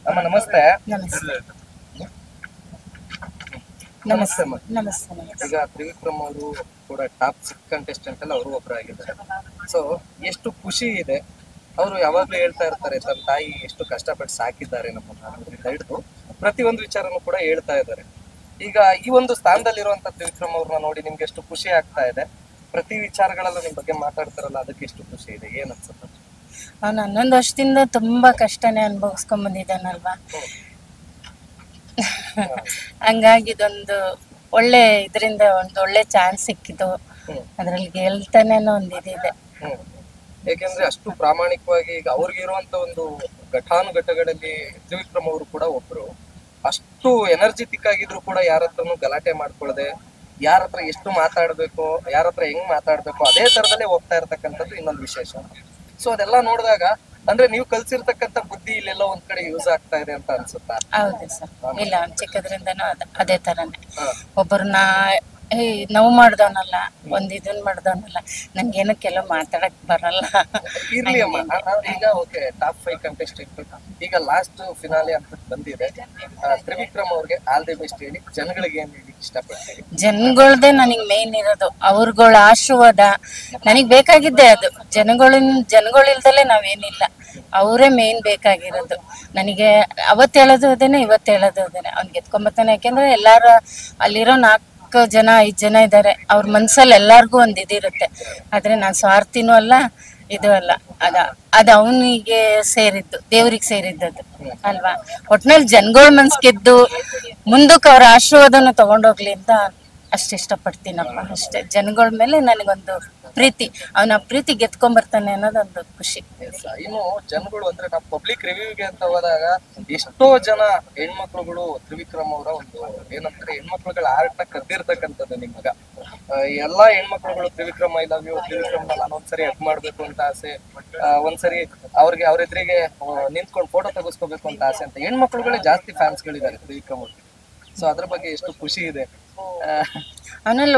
ಅಮ್ಮ ನಮಸ್ತೆ. ನಮಸ್ತೆ. ನಮಸ್ತೆ ಅಮ್ಮ. ನಮಸ್ತೆ. ಈಗ ತ್ರಿವಿಕ್ರಮ್ ಅವರು ಕೂಡ ಟಾಪ್ 6 ಕಂಟೆಸ್ಟೆಂಟ್ ಅಲ್ಲಿ ಅವರು ಒಬ್ಬರಾಗಿದ್ದಾರೆ. ಸೊ ಎಷ್ಟು ಖುಷಿ ಇದೆ. ಅವರು ಯಾವಾಗ್ಲೂ ಹೇಳ್ತಾ ಇರ್ತಾರೆ ತನ್ನ ತಾಯಿ ಎಷ್ಟು ಕಷ್ಟಪಟ್ಟು ಸಾಕಿದ್ದಾರೆ ನಮ್ಮನ್ನ ಅನ್ನೋದ್ರಿಂದ ಹಿಡಿದು ಪ್ರತಿಯೊಂದು ವಿಚಾರನೂ ಕೂಡ ಹೇಳ್ತಾ ಇದ್ದಾರೆ. ಈಗ ಈ ಒಂದು ಸ್ಥಾನದಲ್ಲಿರುವಂತ ತ್ರಿವಿಕ್ರಮ್ ಅವ್ರನ್ನ ನೋಡಿ ನಿಮ್ಗೆ ಎಷ್ಟು ಖುಷಿ ಆಗ್ತಾ ಇದೆ? ಪ್ರತಿ ವಿಚಾರಗಳಲ್ಲೂ ನಿಮ್ ಬಗ್ಗೆ ಮಾತಾಡ್ತಾರಲ್ಲ, ಅದಕ್ಕೆ ಎಷ್ಟು ಖುಷಿ ಇದೆ, ಏನ್ ಅನ್ಸುತ್ತೆ? ಅವನು 11 ವರ್ಷದಿಂದ ತುಂಬಾ ಕಷ್ಟನೇ ಅನುಭವಿಸ್ಕೊಂಡ್ ಬಂದಿದ್ದಾನಲ್ವಾ. ಹಂಗಾಗಿ ಇದೊಂದು ಒಳ್ಳೆ ಇದರಿಂದ ಒಂದು ಒಳ್ಳೆ ಚಾನ್ಸ್ ಸಿಕ್ಕಿತು. ಅದ್ರಲ್ಲಿ ಗೆಲ್ತಾನೇನೋ ಒಂದು ಇದಿದೆ. ಯಾಕೆಂದ್ರೆ ಅಷ್ಟು ಪ್ರಾಮಾಣಿಕವಾಗಿ ಈಗ ಅವ್ರಿಗೆ ಇರುವಂತ ಒಂದು ಘಟಾನುಘಟಗಳಲ್ಲಿ ತ್ರಿವಿಕ್ರಮ್ ಅವರು ಕೂಡ ಒಬ್ರು. ಅಷ್ಟು ಎನರ್ಜೆಟಿಕ್ ಆಗಿದ್ರು ಕೂಡ ಯಾರ ಹತ್ರನು ಗಲಾಟೆ ಮಾಡ್ಕೊಳ್ಳದೆ, ಯಾರ ಹತ್ರ ಎಷ್ಟು ಮಾತಾಡ್ಬೇಕು, ಯಾರ ಹತ್ರ ಹೆಂಗ್ ಮಾತಾಡ್ಬೇಕು ಅದೇ ತರದಲ್ಲೇ ಹೋಗ್ತಾ ಇರ್ತಕ್ಕಂಥದ್ದು ಇನ್ನೊಂದು ವಿಶೇಷ. ಸೊ ಅದೆಲ್ಲ ನೋಡಿದಾಗ ಅಂದ್ರೆ ನೀವು ಕಲ್ಸಿರ್ತಕ್ಕಂಥ ಬುದ್ಧಿ ಇಲ್ಲೆಲ್ಲ ಒಂದ್ ಕಡೆ ಯೂಸ್ ಆಗ್ತಾ ಇದೆ ಅಂತ ಅನ್ಸುತ್ತಾ? ಹೌದು ಸರ್. ಇಲ್ಲ, ಚಿಕ್ಕದ್ರಿಂದನೂ ಅದೇ ತರನೇ. ಒಬ್ಬರನ್ನ ನೋವು ಮಾಡ್ದವನಲ್ಲ, ಒಂದ್ ಇದನ್ ಮಾಡ್ದವನಲ್ಲ. ನನ್ಗೇನು ಕೆಲವು ಮಾತಾಡಕ್ ಬರಲ್ಲ. ಇರ್ಲಿ ಅಮ್ಮ, ಈಗ ಓಕೆ ಟಾಪ್ 5 ಕಂಟೆಸ್ಟೆಂಟ್ ಈಗ ಲಾಸ್ಟ್ ಫಿನಾಲೆ ಅಂತ ಬಂದಿದೆ. ತ್ರಿವಿಕ್ರಮ್ ಅವ್ರಿಗೆ ಆಲ್ ದಿ ಬೆಸ್ಟ್ ಹೇಳಿ, ಜನಗಳಿಗೆ ಏನ್ ಹೇಳಿ ಇಷ್ಟಪಡ್ತೀವಿ? ಜನಗಳ್ದೇ ನನಗ್ ಮೇನ್ ಇರೋದು, ಅವ್ರಗಳ ಆಶೀರ್ವಾದ ನನಗ್ ಬೇಕಾಗಿದ್ದೆ. ಅದು ಜನಗಳಿಲ್ದಲೆ ನಾವೇನಿಲ್ಲ, ಅವರೇ ಮೇನ್ ಬೇಕಾಗಿರೋದು ನನಗೆ. ಅವತ್ತು ಹೇಳೋದು ಅದೇನೆ, ಇವತ್ತು ಹೇಳೋದು ಅದೇನೆ. ಅವ್ನ್ ಗೆದ್ಕೊಂಬತ್ತಾನೆ. ಯಾಕೆಂದ್ರೆ ಎಲ್ಲಾರ ಅಲ್ಲಿರೋ 4 ಜನ 5 ಜನ ಇದ್ದಾರೆ. ಅವ್ರ ಮನ್ಸಲ್ಲಿ ಎಲ್ಲಾರ್ಗು ಒಂದ್ ಇದಿರುತ್ತೆ. ಆದ್ರೆ ನಾನ್ ಸ್ವಾರ್ಥಿನೂ ಅಲ್ಲ, ಇದು ಅಲ್ಲ. ಅದ ಅವನಿಗೆ ಸೇರಿದ್ದು, ದೇವ್ರಿಗೆ ಸೇರಿದ್ದದು ಅಲ್ವಾ. ಒಟ್ನಲ್ಲಿ ಜನಗಳ ಮನ್ಸ್ ಗೆದ್ದು ಮುಂದಕ್ಕೆ ಅವ್ರ ಆಶೀರ್ವಾದನ ತಗೊಂಡೋಗ್ಲಿ ಅಂತ ಅಷ್ಟು ಇಷ್ಟಪಡ್ತೀನಪ್ಪ. ಅಷ್ಟೇ. ಜನಗಳ ಮೇಲೆ ನನಗೊಂದು ಪ್ರೀತಿ, ಅವನ ಪ್ರೀತಿ ಗೆದ್ಕೊಂಬರ್ತಾನೆ ಅನ್ನೋದೊಂದು ಖುಷಿ. ಇನ್ನು ಜನಗಳು ಅಂದ್ರೆ ನಾವು ಪಬ್ಲಿಕ್ ರಿವ್ಯೂಗೆ ಅಂತ ಹೋದಾಗ ಎಷ್ಟೋ ಜನ ಹೆಣ್ಮಕ್ಳುಗಳು ತ್ರಿವಿಕ್ರಮ್ ಅವರ ಒಂದು ಏನಂದ್ರೆ ಹೆಣ್ಮಕ್ಳುಗಳ ಆರ್ಟ್ ಕದ್ದಿರ್ತಕ್ಕಂಥದ್ದು ನಿಮಗ. ಎಲ್ಲಾ ಹೆಣ್ಮಕ್ಳುಗಳು Trivikram I love you, Trivikram ನಾನು ಒಂದ್ಸರಿ ಹಗ್ ಮಾಡ್ಬೇಕು ಅಂತ ಆಸೆ, ಒಂದ್ಸರಿ ಅವ್ರಿಗೆ ಅವ್ರ ಎದುರಿಗೆ ನಿಂತ್ಕೊಂಡು ಫೋಟೋ ತೆಗೆಸ್ಕೋಬೇಕು ಅಂತ ಆಸೆ ಅಂತ ಹೆಣ್ಮಕ್ಳುಗಳೇ ಜಾಸ್ತಿ ಫ್ಯಾನ್ಸ್ಗಳಿದ್ದಾರೆ ತ್ರಿವಿಕ್ರಮ್ ಅವ್ರಿಗೆ. ಸೊ ಅದ್ರ ಬಗ್ಗೆ ಎಷ್ಟು ಖುಷಿ ಇದೆ. ಅವನಲ್ಲಿ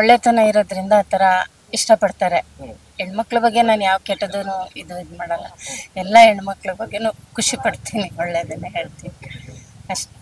ಒಳ್ಳೆತನ ಇರೋದ್ರಿಂದ ಆತರ ಇಷ್ಟಪಡ್ತಾರೆ. ಹೆಣ್ಮಕ್ಳ ಬಗ್ಗೆ ನಾನು ಯಾವ ಕೆಟ್ಟದೂ ಇದು ಮಾಡಲ್ಲ. ಎಲ್ಲ ಹೆಣ್ಮಕ್ಳ ಬಗ್ಗೆನೂ ಖುಷಿ ಪಡ್ತೀನಿ, ಒಳ್ಳೇದನ್ನೇ ಹೇಳ್ತೀನಿ ಅಷ್ಟೇ.